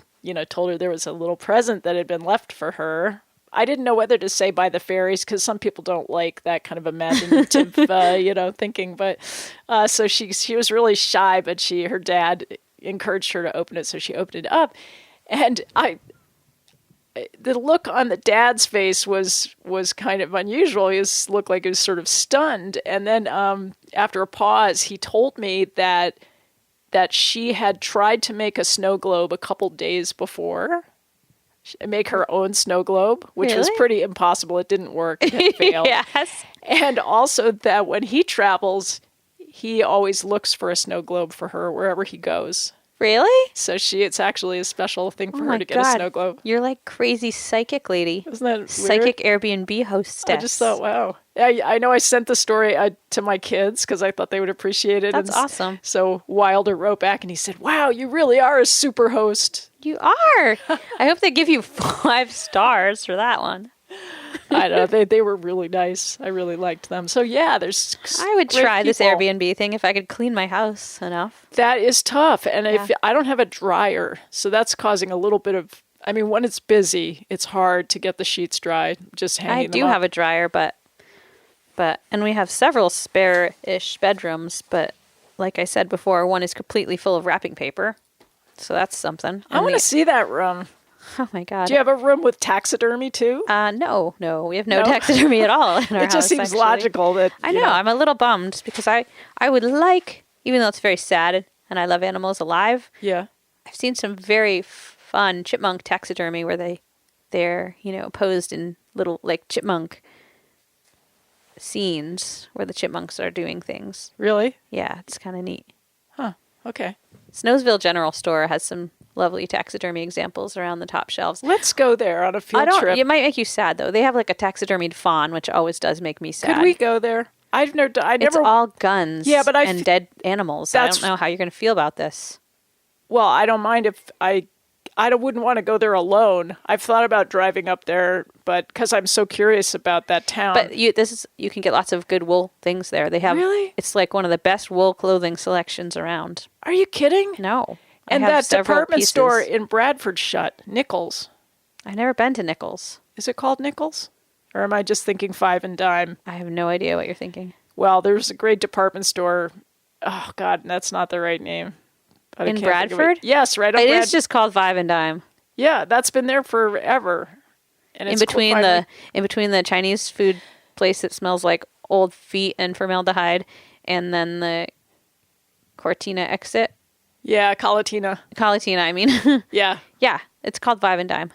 told her there was a little present that had been left for her. I didn't know whether to say by the fairies, because some people don't like that kind of imaginative, thinking. But so she was really shy, but her dad encouraged her to open it, so she opened it up, and the look on the dad's face was kind of unusual. He looked like he was sort of stunned, and then after a pause, he told me that she had tried to make a snow globe a couple days before, make her own snow globe, which was Really? pretty impossible. It didn't work. It failed. Yes. And also that when he travels, he always looks for a snow globe for her wherever he goes. Really? So it's actually a special thing for Oh her my to get God. a snow globe. You're like crazy psychic lady. Isn't that weird? Psychic Airbnb hostess. I just thought, wow. I know I sent the story to my kids because I thought they would appreciate it. That's And awesome. So Wilder wrote back and he said, wow, you really are a super host. You are. I hope they give you 5 stars for that one. I know. They were really nice. I really liked them. So yeah, there's I would great try this people. Airbnb thing if I could clean my house enough. That is tough. And Yeah. if I don't have a dryer, so that's causing a little bit of, I mean, when it's busy, it's hard to get the sheets dry, just hanging I them do up. have a dryer, but and we have several spare-ish bedrooms, but like I said before, one is completely full of wrapping paper. So that's something. I want to see that room. Oh my God. Do you have a room with taxidermy too? No, we have no No? taxidermy at all in our It house. just seems actually. logical that I you know. I'm a little bummed because I would like, even though it's very sad and I love animals alive, Yeah. I've seen some very fun chipmunk taxidermy where they're posed in little like chipmunk scenes where the chipmunks are doing things. Really? Yeah, it's kind of neat. Huh. Okay. Snowsville General Store has some lovely taxidermy examples around the top shelves. Let's go there on a field trip. It might make you sad though. They have like a taxidermied fawn, which always does make me sad. Could we go there? I never. It's all guns Yeah, but and dead animals. I don't know how you're going to feel about this. Well, I don't mind if I wouldn't want to go there alone. I've thought about driving up there, but because I'm so curious about that town. But you can get lots of good wool things there. They have Really? It's like one of the best wool clothing selections around. Are you kidding? No. I And have that several department pieces. store in Bradford shut. Nichols. I've never been to Nichols. Is it called Nichols? Or am I just thinking Five and Dime? I have no idea what you're thinking. Well, there's a great department store. Oh, God, that's not the right name. But I In can't think of it. Bradford? Yes, right on It Brad- is just called Five and Dime. Yeah, that's been there forever. And In it's between the Chinese food place that smells like old feet and formaldehyde, and then the Cortina exit. Yeah, Colatina. Colatina, I mean. Yeah. Yeah, it's called Five and Dime.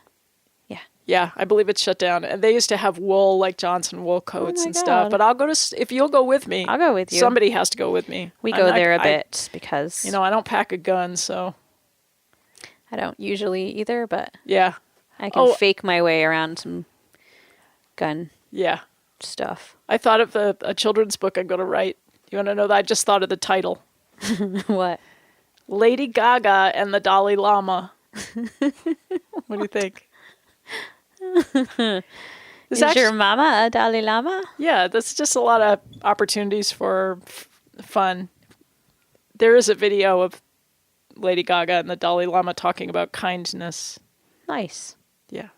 Yeah. Yeah, I believe it's shut down. And they used to have wool, like Johnson wool coats my and stuff. God. But I'll go to, if you'll go with me. I'll go with you. Somebody has to go with me. We go there a I- bit because I don't pack a gun, so I don't usually either, but yeah. I can fake my way around some gun Yeah. stuff. I thought of a children's book I'm going to write. You want to know that? I just thought of the title. What? Lady Gaga and the Dalai Lama. What do you think? Is your mama a Dalai Lama? Yeah, that's just a lot of opportunities for fun. There is a video of Lady Gaga and the Dalai Lama talking about kindness. Nice. Yeah.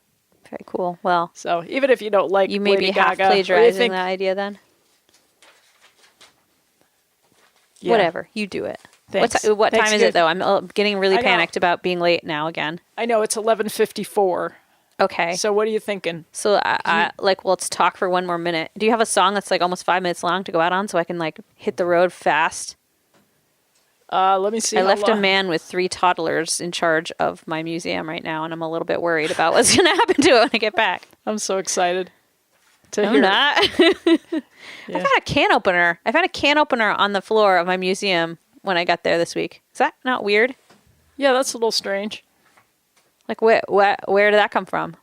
Very cool. Well, So even if you don't like you may Lady be half Gaga, or you plagiarizing think- that idea then. Yeah. Whatever. You do it. Thanks. What Thanks time is again. it though? I'm getting really I know. panicked about being late now again. I know it's 11:54. Okay. So what are you thinking? So let's talk for one more minute. Do you have a song that's like almost 5 minutes long to go out on so I can like hit the road fast? Let me see. I how left a long- man with 3 toddlers in charge of my museum right now, and I'm a little bit worried about what's going to happen to it when I get back. I'm so excited to I'm hear. not. Yeah. I found a can opener. I found a can opener on the floor of my museum when I got there this week. Is that not weird? Yeah, that's a little strange. Like where did that come from?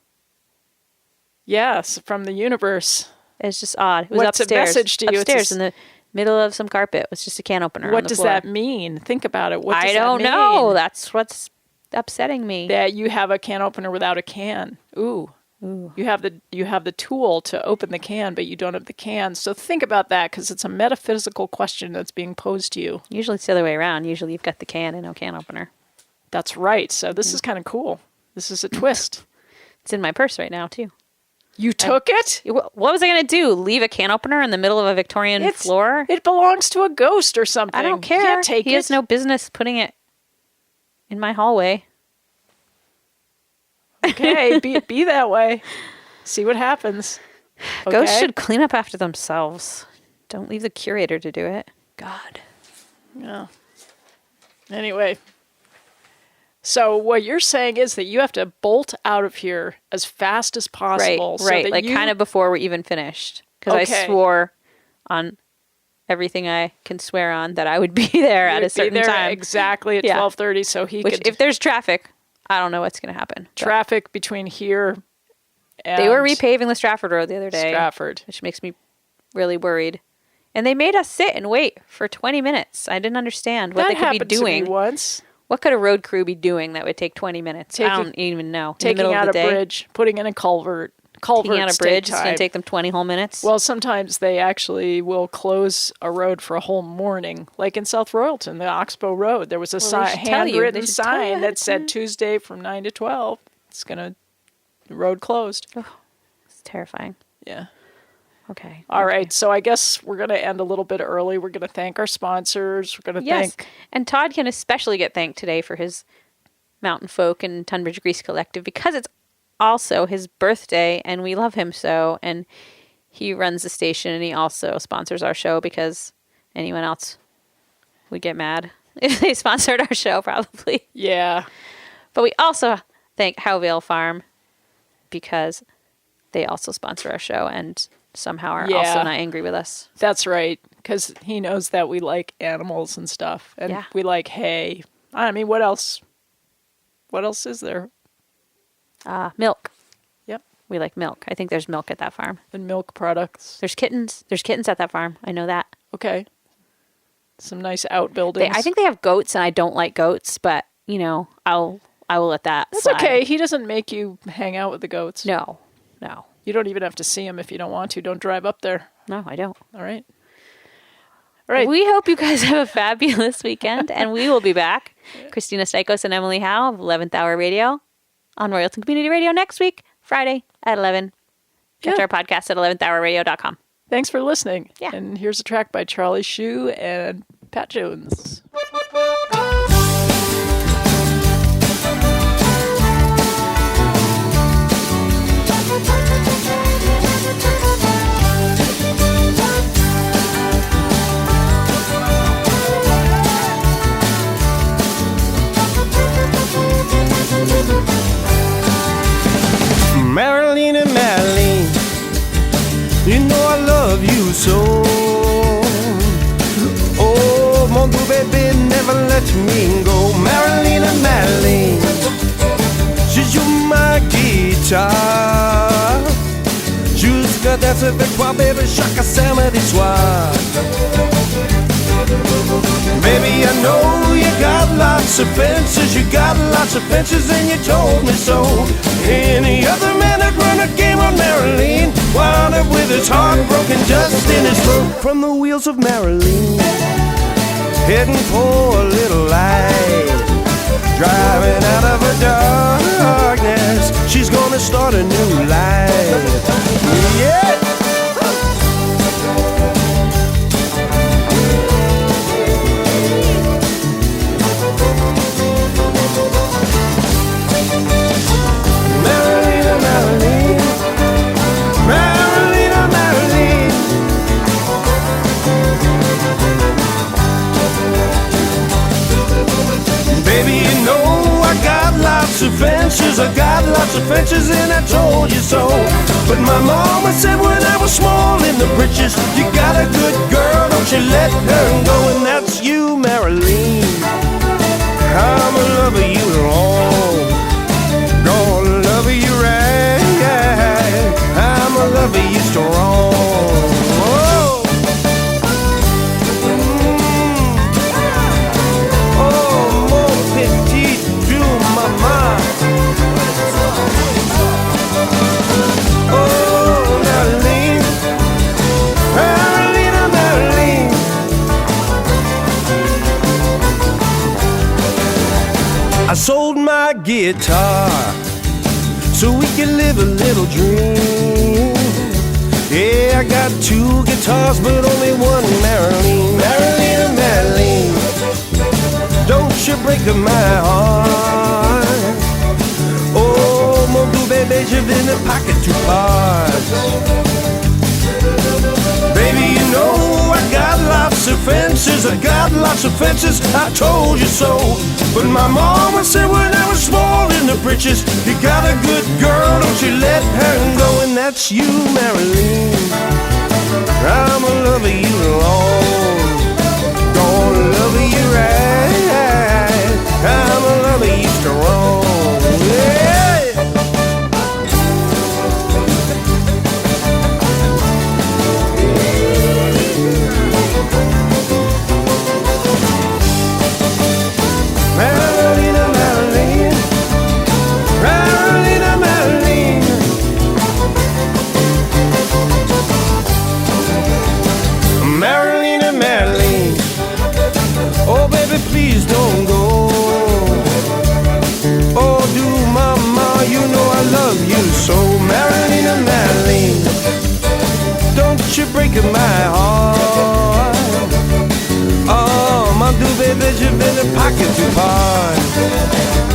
Yes, from the universe. It's just odd. It was What's a upstairs. message to you? Upstairs in the middle of some carpet. It was just a can opener. What on the does floor. that mean? Think about it. What does I don't that mean? know. That's what's upsetting me. That you have a can opener without a can. Ooh. You have the tool to open the can, but you don't have the can. So think about that, because it's a metaphysical question that's being posed to you. Usually it's the other way around. Usually you've got the can and no can opener. That's right. So this is kind of cool. This is a twist. It's in my purse right now, too. You took it? What was I going to do? Leave a can opener in the middle of a Victorian floor? It belongs to a ghost or something. I don't care. You can't take he has no business putting it in my hallway. Okay, be that way. See what happens. Okay? Ghosts should clean up after themselves. Don't leave the curator to do it. God. Yeah. Anyway. So what you're saying is that you have to bolt out of here as fast as possible. Right, so like kind of before we're even finished. Because I swore on everything I can swear on that I would be there at a certain time. Exactly at 12:30, so he could... If there's traffic, I don't know what's going to happen. Traffic between here and... They were repaving the Stratford Road the other day. Stratford. Which makes me really worried. And they made us sit and wait for 20 minutes. I didn't understand what they could be doing. To me once. What could a road crew be doing that would take 20 minutes? I don't even know. Taking out a bridge, putting in a culvert. Taking out a bridge, it's going to take them 20 whole minutes? Well, sometimes they actually will close a road for a whole morning. Like in South Royalton, the Oxbow Road. There was a handwritten sign that said Tuesday from 9 to 12. It's going to... road closed. Oh, it's terrifying. Yeah. Okay. All right. So I guess we're going to end a little bit early. We're going to thank our sponsors. We're going to thank... And Todd can especially get thanked today for his Mountain Folk and Tunbridge Grease Collective because it's also his birthday and we love him so. And he runs the station and he also sponsors our show because anyone else would get mad if they sponsored our show probably. Yeah. But we also thank Howvale Farm because they also sponsor our show and somehow are also not angry with us. That's right, because he knows that we like animals and stuff, and we like hay. I mean, what else? What else is there? Milk. Yep. We like milk. I think there's milk at that farm. And milk products. There's kittens. There's kittens at that farm. I know that. Okay. Some nice outbuildings. I think they have goats, and I don't like goats, but, you know, I will let that slide. Okay. He doesn't make you hang out with the goats. No. You don't even have to see them if you don't want to. Don't drive up there. No, I don't. All right. All right. We hope you guys have a fabulous weekend, and we will be back. Christina Stikos and Emily Howe of 11th Hour Radio on Royalton Community Radio next week, Friday at 11. Catch our podcast at 11thhourradio.com. Thanks for listening. Yeah. And here's a track by Charlie Shew and Pat Jones. Marilyn, you know I love you so. Oh, mon doux baby, never let me go. Marilyn, je joue ma guitare jusqu'à dance avec toi, baby, chaque samedi soir. Baby, I know you got lots of fences, and you told me so. Any other man would run a game on Marilyn, wound up with his heart broken just in his throat. From the wheels of Marilyn, heading for a little light, driving out of her darkness, she's gonna start a new life. Yeah. I got lots of fences and I told you so. But my mama said when I was small in the britches, you got a good girl, don't you let her go. And that's you, Marilyn. I'm a lover you long, gonna love you right. I sold my guitar so we can live a little dream. Yeah, I got 2 guitars, but only one Marilyn. Marilyn, Marilyn, don't you break my heart. Oh, mon doux bébé, je vais ne pas que tu partes. Baby, you know I got lots of fences, I got lots of fences, I told you so. But my mama said when I was small in the britches, you got a good girl, don't you let her go. And that's you, Marilyn. I'ma love you long, gonna love you right, I'ma love you strong. Yeah. Marilyn, Marilyn, Marilyn, Marilyn. Marilyn, Marilyn, oh baby, please don't go. Oh, do mama, you know I love you so. Marilyn, Marilyn, don't you break my heart. Oh, mon doux bébé, je vais ne pas que tu partes.